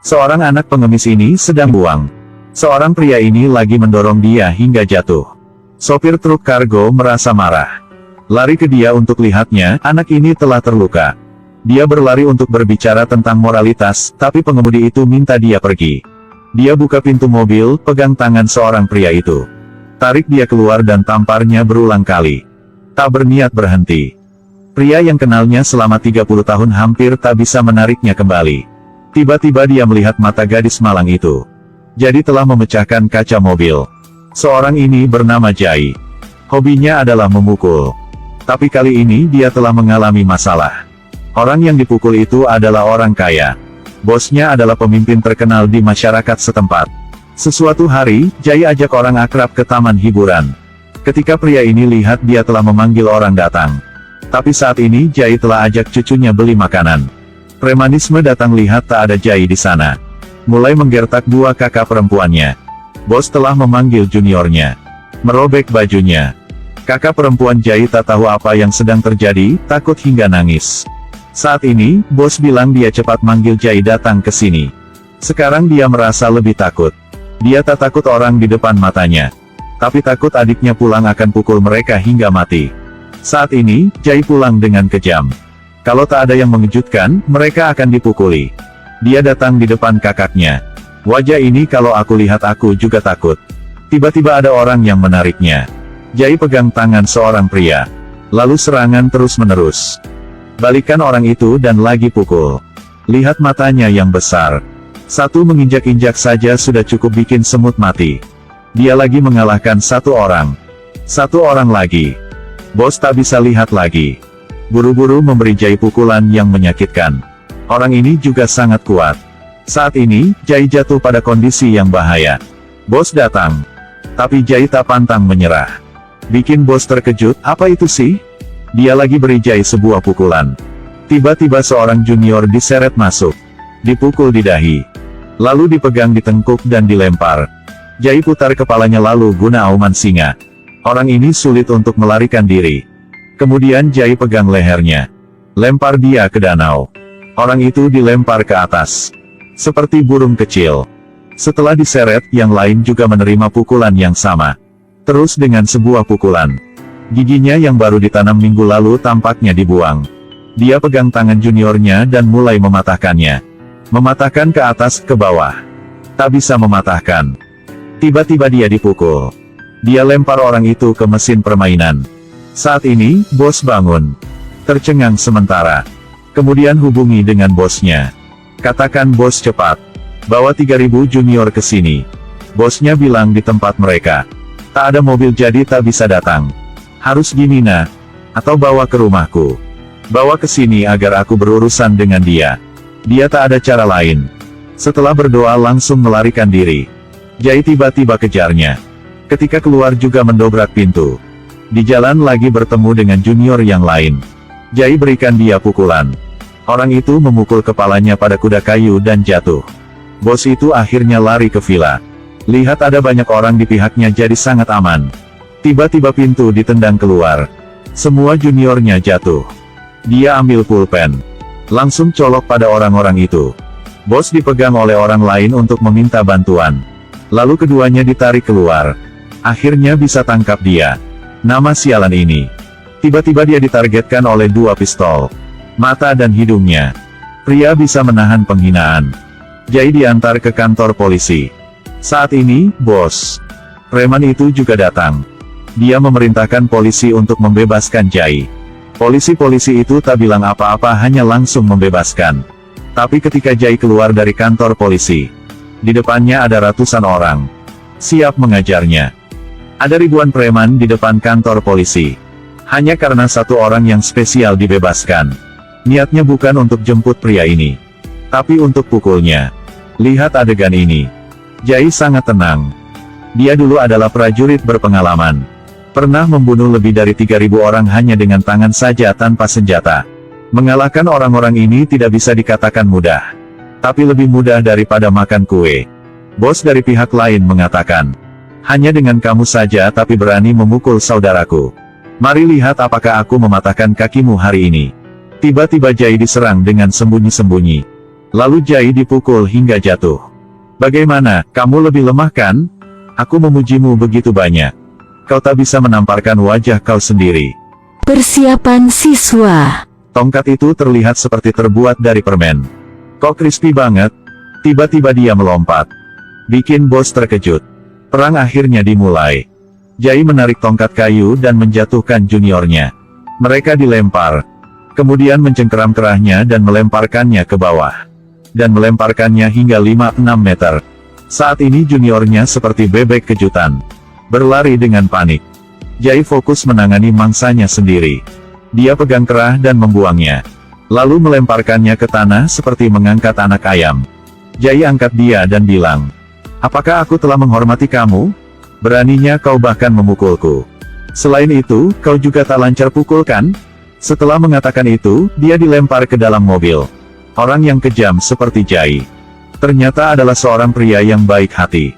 Seorang anak pengemis ini sedang buang. Seorang pria ini lagi mendorong dia hingga jatuh. Sopir truk kargo merasa marah. Lari ke dia untuk lihatnya, anak ini telah terluka. Dia berlari untuk berbicara tentang moralitas, tapi pengemudi itu minta dia pergi. Dia buka pintu mobil, pegang tangan seorang pria itu. Tarik dia keluar dan tamparnya berulang kali. Tak berniat berhenti. Pria yang kenalnya selama 30 tahun hampir tak bisa menariknya kembali. Tiba-tiba dia melihat mata gadis malang itu. Jadi telah memecahkan kaca mobil. Seorang ini bernama Jai. Hobinya adalah memukul. Tapi kali ini dia telah mengalami masalah. Orang yang dipukul itu adalah orang kaya. Bosnya adalah pemimpin terkenal di masyarakat setempat. Sesuatu hari, Jai ajak orang akrab ke taman hiburan. Ketika pria ini lihat dia telah memanggil orang datang. Tapi saat ini Jai telah ajak cucunya beli makanan. Premanisme datang lihat tak ada Jai di sana. Mulai menggertak dua kakak perempuannya. Bos telah memanggil juniornya. Merobek bajunya. Kakak perempuan Jai tak tahu apa yang sedang terjadi, takut hingga nangis. Saat ini, bos bilang dia cepat manggil Jai datang ke sini. Sekarang dia merasa lebih takut. Dia tak takut orang di depan matanya. Tapi takut adiknya pulang akan pukul mereka hingga mati. Saat ini, Jai pulang dengan kejam. Kalau tak ada yang mengejutkan, mereka akan dipukuli. Dia datang di depan kakaknya. Wajah ini kalau aku lihat aku juga takut. Tiba-tiba ada orang yang menariknya. Jai pegang tangan seorang pria. Lalu serangan terus-menerus. Balikan orang itu dan lagi pukul. Lihat matanya yang besar. Satu menginjak-injak saja sudah cukup bikin semut mati. Dia lagi mengalahkan satu orang. Satu orang lagi. Bos tak bisa lihat lagi. Buru-buru memberi Jai pukulan yang menyakitkan. Orang ini juga sangat kuat. Saat ini, Jai jatuh pada kondisi yang bahaya. Bos datang. Tapi Jai tak pantang menyerah. Bikin bos terkejut, apa itu sih? Dia lagi beri Jai sebuah pukulan. Tiba-tiba seorang junior diseret masuk. Dipukul di dahi. Lalu dipegang di tengkuk dan dilempar. Jai putar kepalanya lalu guna auman singa. Orang ini sulit untuk melarikan diri. Kemudian Jai pegang lehernya. Lempar dia ke danau. Orang itu dilempar ke atas. Seperti burung kecil. Setelah diseret, yang lain juga menerima pukulan yang sama. Terus dengan sebuah pukulan. Giginya yang baru ditanam minggu lalu tampaknya dibuang. Dia pegang tangan juniornya dan mulai mematahkannya. Mematahkan ke atas, ke bawah. Tak bisa mematahkan. Tiba-tiba dia dipukul. Dia lempar orang itu ke mesin permainan. Saat ini, bos bangun. Tercengang sementara. Kemudian hubungi dengan bosnya. Katakan bos cepat. Bawa 3000 junior ke sini. Bosnya bilang di tempat mereka. Tak ada mobil jadi tak bisa datang. Harus gini nah. Atau bawa ke rumahku. Bawa ke sini agar aku berurusan dengan dia. Dia tak ada cara lain. Setelah berdoa langsung melarikan diri. Jai tiba-tiba kejarnya. Ketika keluar juga mendobrak pintu. Di jalan lagi bertemu dengan junior yang lain. Jai berikan dia pukulan. Orang itu memukul kepalanya pada kuda kayu dan jatuh. Bos itu akhirnya lari ke villa. Lihat ada banyak orang di pihaknya jadi sangat aman. Tiba-tiba pintu ditendang keluar. Semua juniornya jatuh. Dia ambil pulpen. Langsung colok pada orang-orang itu. Bos dipegang oleh orang lain untuk meminta bantuan. Lalu keduanya ditarik keluar. Akhirnya bisa tangkap dia. Nama sialan ini. Tiba-tiba dia ditargetkan oleh dua pistol. Mata dan hidungnya. Pria bisa menahan penghinaan. Jai diantar ke kantor polisi. Saat ini, bos preman itu juga datang. Dia memerintahkan polisi untuk membebaskan Jai. Polisi-polisi itu tak bilang apa-apa hanya langsung membebaskan. Tapi ketika Jai keluar dari kantor polisi, di depannya ada ratusan orang. Siap mengajarnya. Ada ribuan preman di depan kantor polisi. Hanya karena satu orang yang spesial dibebaskan. Niatnya bukan untuk jemput pria ini. Tapi untuk pukulnya. Lihat adegan ini. Jai sangat tenang. Dia dulu adalah prajurit berpengalaman. Pernah membunuh lebih dari 3000 orang hanya dengan tangan saja tanpa senjata. Mengalahkan orang-orang ini tidak bisa dikatakan mudah. Tapi lebih mudah daripada makan kue. Bos dari pihak lain mengatakan. Hanya dengan kamu saja tapi berani memukul saudaraku. Mari lihat apakah aku mematahkan kakimu hari ini. Tiba-tiba Jai diserang dengan sembunyi-sembunyi. Lalu Jai dipukul hingga jatuh. Bagaimana, kamu lebih lemah kan? Aku memujimu begitu banyak. Kau tak bisa menamparkan wajah kau sendiri. Persiapan siswa. Tongkat itu terlihat seperti terbuat dari permen. Kok crispy banget? Tiba-tiba dia melompat. Bikin bos terkejut. Perang akhirnya dimulai. Jai menarik tongkat kayu dan menjatuhkan juniornya. Mereka dilempar. Kemudian mencengkeram kerahnya dan melemparkannya ke bawah. Dan melemparkannya hingga 5-6 meter. Saat ini juniornya seperti bebek kejutan. Berlari dengan panik. Jai fokus menangani mangsanya sendiri. Dia pegang kerah dan membuangnya. Lalu melemparkannya ke tanah seperti mengangkat anak ayam. Jai angkat dia dan bilang, "Apakah aku telah menghormati kamu? Beraninya kau bahkan memukulku. Selain itu, kau juga tak lancar pukul kan?" Setelah mengatakan itu, dia dilempar ke dalam mobil. Orang yang kejam seperti Jai. Ternyata adalah seorang pria yang baik hati.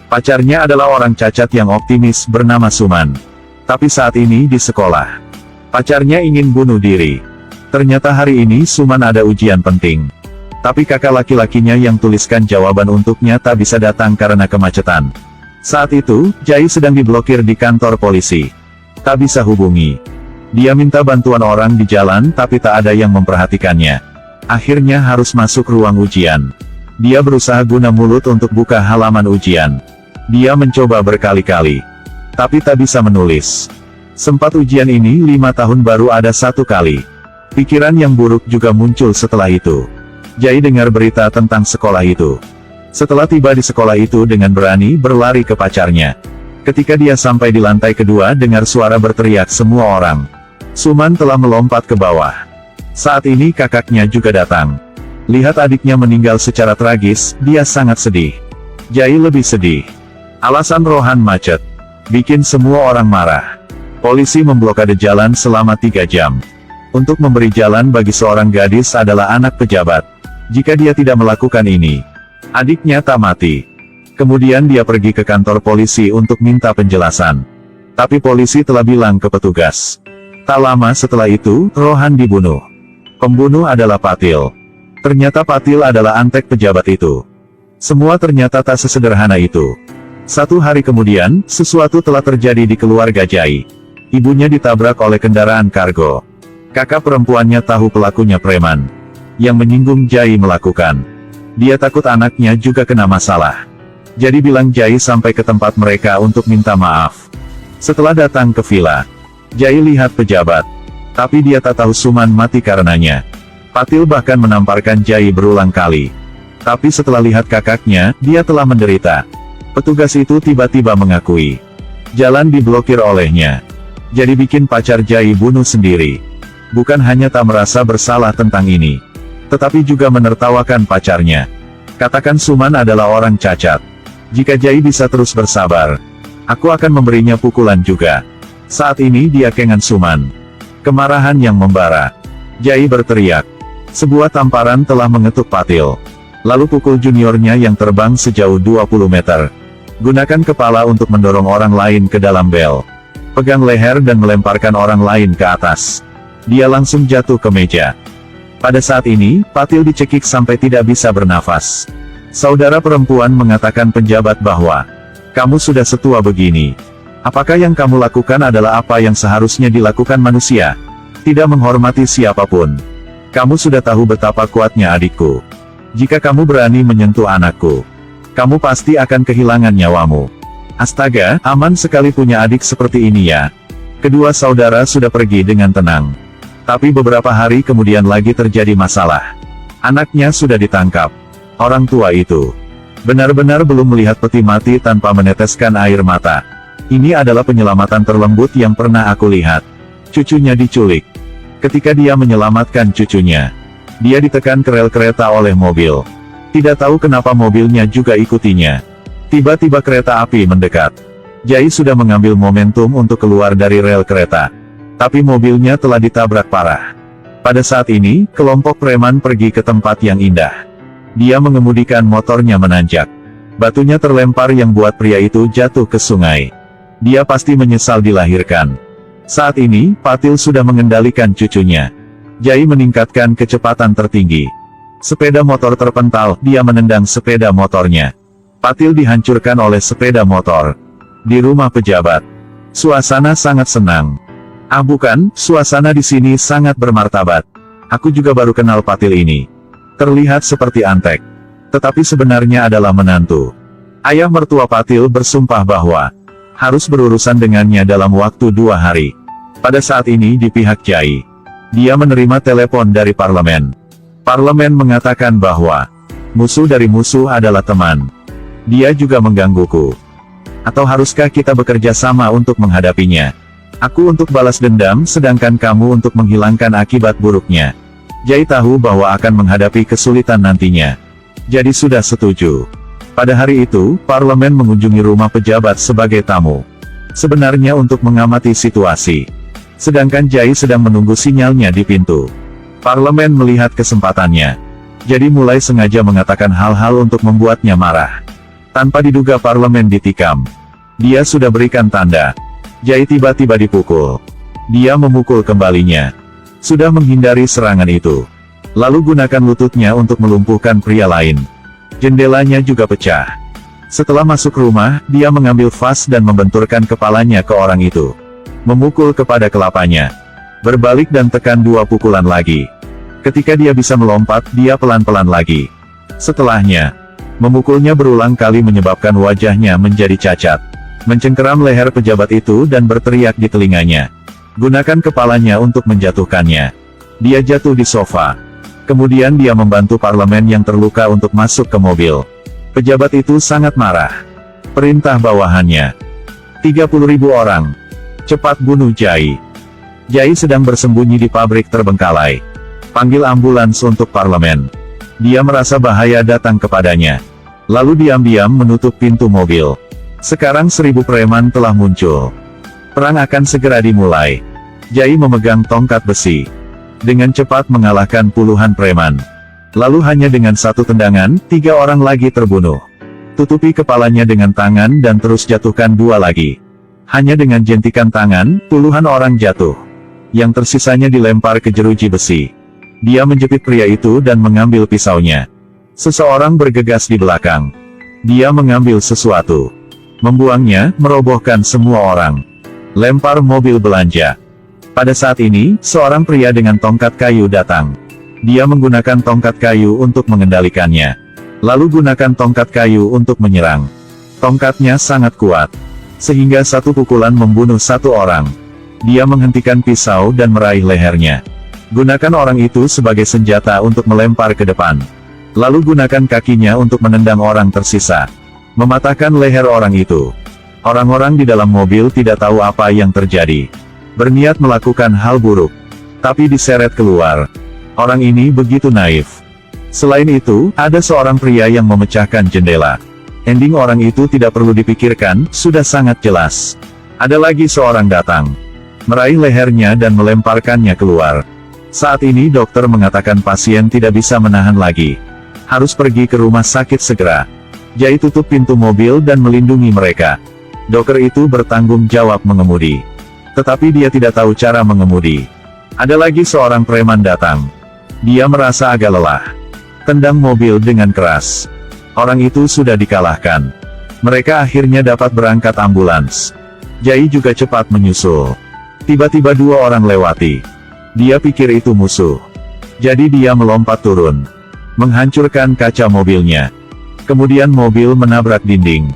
Pacarnya adalah orang cacat yang optimis bernama Suman. Tapi saat ini di sekolah, pacarnya ingin bunuh diri. Ternyata hari ini Suman ada ujian penting. Tapi kakak laki-lakinya yang tuliskan jawaban untuknya tak bisa datang karena kemacetan. Saat itu, Jai sedang diblokir di kantor polisi. Tak bisa hubungi. Dia minta bantuan orang di jalan tapi tak ada yang memperhatikannya. Akhirnya harus masuk ruang ujian. Dia berusaha guna mulut untuk buka halaman ujian. Dia mencoba berkali-kali. Tapi tak bisa menulis. Sempat ujian ini 5 tahun baru ada 1 kali. Pikiran yang buruk juga muncul setelah itu. Jai dengar berita tentang sekolah itu. Setelah tiba di sekolah itu dengan berani berlari ke pacarnya. Ketika dia sampai di lantai kedua dengar suara berteriak semua orang. Suman telah melompat ke bawah. Saat ini kakaknya juga datang. Lihat adiknya meninggal secara tragis, dia sangat sedih. Jai lebih sedih. Alasan Rohan macet. Bikin semua orang marah. Polisi memblokade jalan selama 3 jam. Untuk memberi jalan bagi seorang gadis adalah anak pejabat. Jika dia tidak melakukan ini, adiknya tak mati. Kemudian dia pergi ke kantor polisi untuk minta penjelasan. Tapi polisi telah bilang ke petugas. Tak lama setelah itu, Rohan dibunuh. Pembunuh adalah Patil. Ternyata Patil adalah antek pejabat itu. Semua ternyata tak sesederhana itu. 1 hari kemudian, sesuatu telah terjadi di keluarga Jai. Ibunya ditabrak oleh kendaraan kargo. Kakak perempuannya tahu pelakunya preman. Yang menyinggung Jai melakukan. Dia takut anaknya juga kena masalah. Jadi bilang Jai sampai ke tempat mereka untuk minta maaf. Setelah datang ke villa, Jai lihat pejabat. Tapi dia tak tahu Suman mati karenanya. Patil bahkan menamparkan Jai berulang kali. Tapi setelah lihat kakaknya, dia telah menderita. Petugas itu tiba-tiba mengakui. Jalan diblokir olehnya. Jadi bikin pacar Jai bunuh sendiri. Bukan hanya tak merasa bersalah tentang ini. Tetapi juga menertawakan pacarnya. Katakan Suman adalah orang cacat. Jika Jai bisa terus bersabar, aku akan memberinya pukulan juga. Saat ini dia kengan Suman. Kemarahan yang membara. Jai berteriak. Sebuah tamparan telah mengetuk Patil. Lalu pukul juniornya yang terbang sejauh 20 meter. Gunakan kepala untuk mendorong orang lain ke dalam bel. Pegang leher dan melemparkan orang lain ke atas. Dia langsung jatuh ke meja. Pada saat ini, Patil dicekik sampai tidak bisa bernafas. Saudara perempuan mengatakan penjabat bahwa, "Kamu sudah setua begini. Apakah yang kamu lakukan adalah apa yang seharusnya dilakukan manusia? Tidak menghormati siapapun. Kamu sudah tahu betapa kuatnya adikku. Jika kamu berani menyentuh anakku, kamu pasti akan kehilangan nyawamu." Astaga, aman sekali punya adik seperti ini ya. Kedua saudara sudah pergi dengan tenang. Tapi beberapa hari kemudian lagi terjadi masalah. Anaknya sudah ditangkap. Orang tua itu benar-benar belum melihat peti mati tanpa meneteskan air mata. Ini adalah penyelamatan terlembut yang pernah aku lihat. Cucunya diculik. Ketika dia menyelamatkan cucunya, dia ditekan ke rel kereta oleh mobil. Tidak tahu kenapa mobilnya juga ikutinya. Tiba-tiba kereta api mendekat. Jai sudah mengambil momentum untuk keluar dari rel kereta. Tapi mobilnya telah ditabrak parah. Pada saat ini, kelompok preman pergi ke tempat yang indah. Dia mengemudikan motornya menanjak. Batunya terlempar yang buat pria itu jatuh ke sungai. Dia pasti menyesal dilahirkan. Saat ini, Patil sudah mengendalikan cucunya. Jai meningkatkan kecepatan tertinggi. Sepeda motor terpental, dia menendang sepeda motornya. Patil dihancurkan oleh sepeda motor. Di rumah pejabat. Suasana sangat senang. Ah bukan, suasana di sini sangat bermartabat. Aku juga baru kenal Patil ini. Terlihat seperti antek. Tetapi sebenarnya adalah menantu. Ayah mertua Patil bersumpah bahwa harus berurusan dengannya dalam waktu 2 hari. Pada saat ini di pihak Jai. Dia menerima telepon dari parlemen. Parlemen mengatakan bahwa musuh dari musuh adalah teman. Dia juga menggangguku. Atau haruskah kita bekerja sama untuk menghadapinya? Aku untuk balas dendam sedangkan kamu untuk menghilangkan akibat buruknya. Jai tahu bahwa akan menghadapi kesulitan nantinya. Jadi sudah setuju. Pada hari itu, parlemen mengunjungi rumah pejabat sebagai tamu. Sebenarnya untuk mengamati situasi. Sedangkan Jai sedang menunggu sinyalnya di pintu. Parlemen melihat kesempatannya. Jadi mulai sengaja mengatakan hal-hal untuk membuatnya marah. Tanpa diduga parlemen ditikam. Dia sudah berikan tanda. Jai tiba-tiba dipukul. Dia memukul kembalinya. Sudah menghindari serangan itu. Lalu gunakan lututnya untuk melumpuhkan pria lain. Jendelanya juga pecah. Setelah masuk rumah, dia mengambil vas dan membenturkan kepalanya ke orang itu. Memukul kepada kelapanya. Berbalik dan tekan 2 pukulan lagi. Ketika dia bisa melompat, dia pelan-pelan lagi. Setelahnya, memukulnya berulang kali menyebabkan wajahnya menjadi cacat. Mencengkeram leher pejabat itu dan berteriak di telinganya. Gunakan kepalanya untuk menjatuhkannya. Dia jatuh di sofa. Kemudian dia membantu parlemen yang terluka untuk masuk ke mobil. Pejabat itu sangat marah. Perintah bawahannya. 30.000 orang. Cepat bunuh Jai. Jai sedang bersembunyi di pabrik terbengkalai. Panggil ambulans untuk parlemen. Dia merasa bahaya datang kepadanya. Lalu diam-diam menutup pintu mobil. Sekarang 1000 preman telah muncul. Perang akan segera dimulai. Jai memegang tongkat besi. Dengan cepat mengalahkan puluhan preman. Lalu hanya dengan 1 tendangan, 3 orang lagi terbunuh. Tutupi kepalanya dengan tangan dan terus jatuhkan 2 lagi. Hanya dengan jentikan tangan, puluhan orang jatuh. Yang tersisanya dilempar ke jeruji besi. Dia menjepit pria itu dan mengambil pisaunya. Seseorang bergegas di belakang. Dia mengambil sesuatu. Membuangnya, merobohkan semua orang. Lempar mobil belanja. Pada saat ini, seorang pria dengan tongkat kayu datang. Dia menggunakan tongkat kayu untuk mengendalikannya. Lalu gunakan tongkat kayu untuk menyerang. Tongkatnya sangat kuat. Sehingga 1 pukulan membunuh 1 orang. Dia menghentikan pisau dan meraih lehernya. Gunakan orang itu sebagai senjata untuk melempar ke depan. Lalu gunakan kakinya untuk menendang orang tersisa. Mematahkan leher orang itu. Orang-orang di dalam mobil tidak tahu apa yang terjadi. Berniat melakukan hal buruk. Tapi diseret keluar. Orang ini begitu naif. Selain itu, ada seorang pria yang memecahkan jendela. Ending orang itu tidak perlu dipikirkan, sudah sangat jelas. Ada lagi seorang datang. Meraih lehernya dan melemparkannya keluar. Saat ini dokter mengatakan pasien tidak bisa menahan lagi. Harus pergi ke rumah sakit segera. Jai tutup pintu mobil dan melindungi mereka. Dokter itu bertanggung jawab mengemudi. Tetapi dia tidak tahu cara mengemudi. Ada lagi seorang preman datang. Dia merasa agak lelah. Tendang mobil dengan keras. Orang itu sudah dikalahkan. Mereka akhirnya dapat berangkat ambulans. Jai juga cepat menyusul. Tiba-tiba 2 orang lewati. Dia pikir itu musuh. Jadi dia melompat turun. Menghancurkan kaca mobilnya. Kemudian mobil menabrak dinding.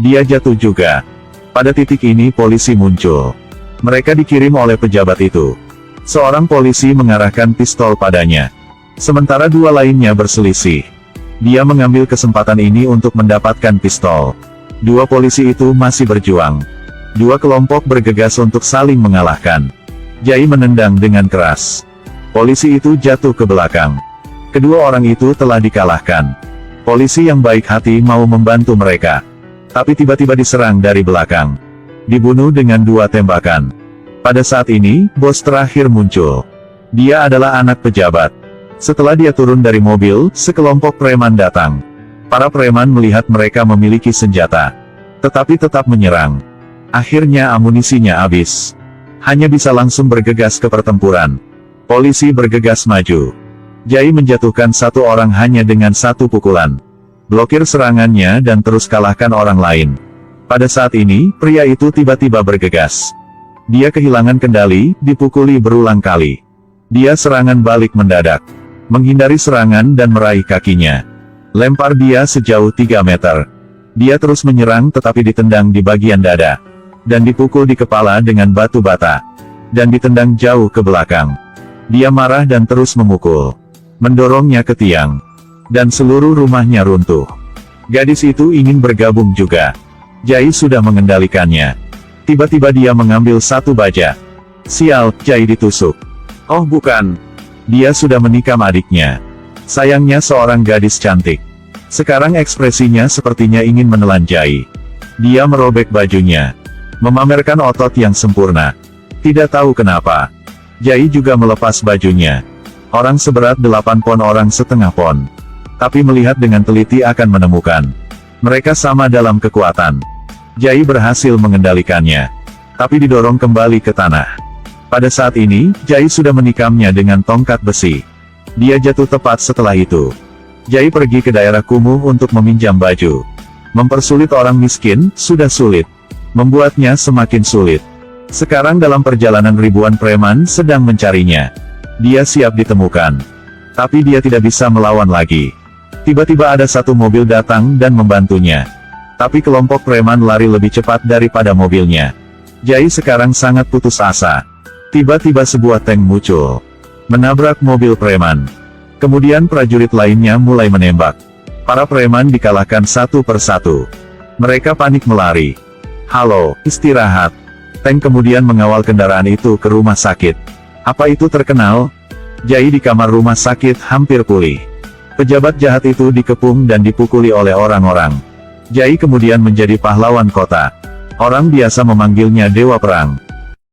Dia jatuh juga. Pada titik ini polisi muncul. Mereka dikirim oleh pejabat itu. Seorang polisi mengarahkan pistol padanya. Sementara 2 lainnya berselisih. Dia mengambil kesempatan ini untuk mendapatkan pistol. 2 polisi itu masih berjuang. 2 kelompok bergegas untuk saling mengalahkan. Jai menendang dengan keras. Polisi itu jatuh ke belakang. Kedua orang itu telah dikalahkan. Polisi yang baik hati mau membantu mereka. Tapi tiba-tiba diserang dari belakang. Dibunuh dengan 2 tembakan. Pada saat ini, bos terakhir muncul. Dia adalah anak pejabat. Setelah dia turun dari mobil, sekelompok preman datang. Para preman melihat mereka memiliki senjata. Tetapi tetap menyerang. Akhirnya amunisinya habis. Hanya bisa langsung bergegas ke pertempuran. Polisi bergegas maju. Jai menjatuhkan satu orang hanya dengan satu pukulan. Blokir serangannya dan terus kalahkan orang lain. Pada saat ini, pria itu tiba-tiba bergegas. Dia kehilangan kendali, dipukuli berulang kali. Dia serangan balik mendadak. Menghindari serangan dan meraih kakinya. Lempar dia sejauh 3 meter. Dia terus menyerang tetapi ditendang di bagian dada. Dan dipukul di kepala dengan batu bata. Dan ditendang jauh ke belakang. Dia marah dan terus memukul. Mendorongnya ke tiang. Dan seluruh rumahnya runtuh. Gadis itu ingin bergabung juga. Jai sudah mengendalikannya. Tiba-tiba dia mengambil satu baja. Sial, Jai ditusuk. Oh bukan. Dia sudah menikam adiknya. Sayangnya seorang gadis cantik. Sekarang ekspresinya sepertinya ingin menelan Jai. Dia merobek bajunya. Memamerkan otot yang sempurna. Tidak tahu kenapa. Jai juga melepas bajunya. Orang seberat 8 pon, orang setengah pon. Tapi melihat dengan teliti akan menemukan. Mereka sama dalam kekuatan. Jai berhasil mengendalikannya. Tapi didorong kembali ke tanah. Pada saat ini, Jai sudah menikamnya dengan tongkat besi. Dia jatuh tepat setelah itu. Jai pergi ke daerah kumuh untuk meminjam baju. Mempersulit orang miskin, sudah sulit. Membuatnya semakin sulit. Sekarang dalam perjalanan ribuan preman sedang mencarinya. Dia siap ditemukan. Tapi dia tidak bisa melawan lagi. Tiba-tiba ada satu mobil datang dan membantunya. Tapi kelompok preman lari lebih cepat daripada mobilnya. Jai sekarang sangat putus asa. Tiba-tiba sebuah tank muncul. Menabrak mobil preman. Kemudian prajurit lainnya mulai menembak. Para preman dikalahkan satu persatu. Mereka panik melari. Halo, istirahat. Tank kemudian mengawal kendaraan itu ke rumah sakit. Apa itu terkenal? Jai di kamar rumah sakit hampir pulih. Pejabat jahat itu dikepung dan dipukuli oleh orang-orang. Jai kemudian menjadi pahlawan kota. Orang biasa memanggilnya Dewa Perang.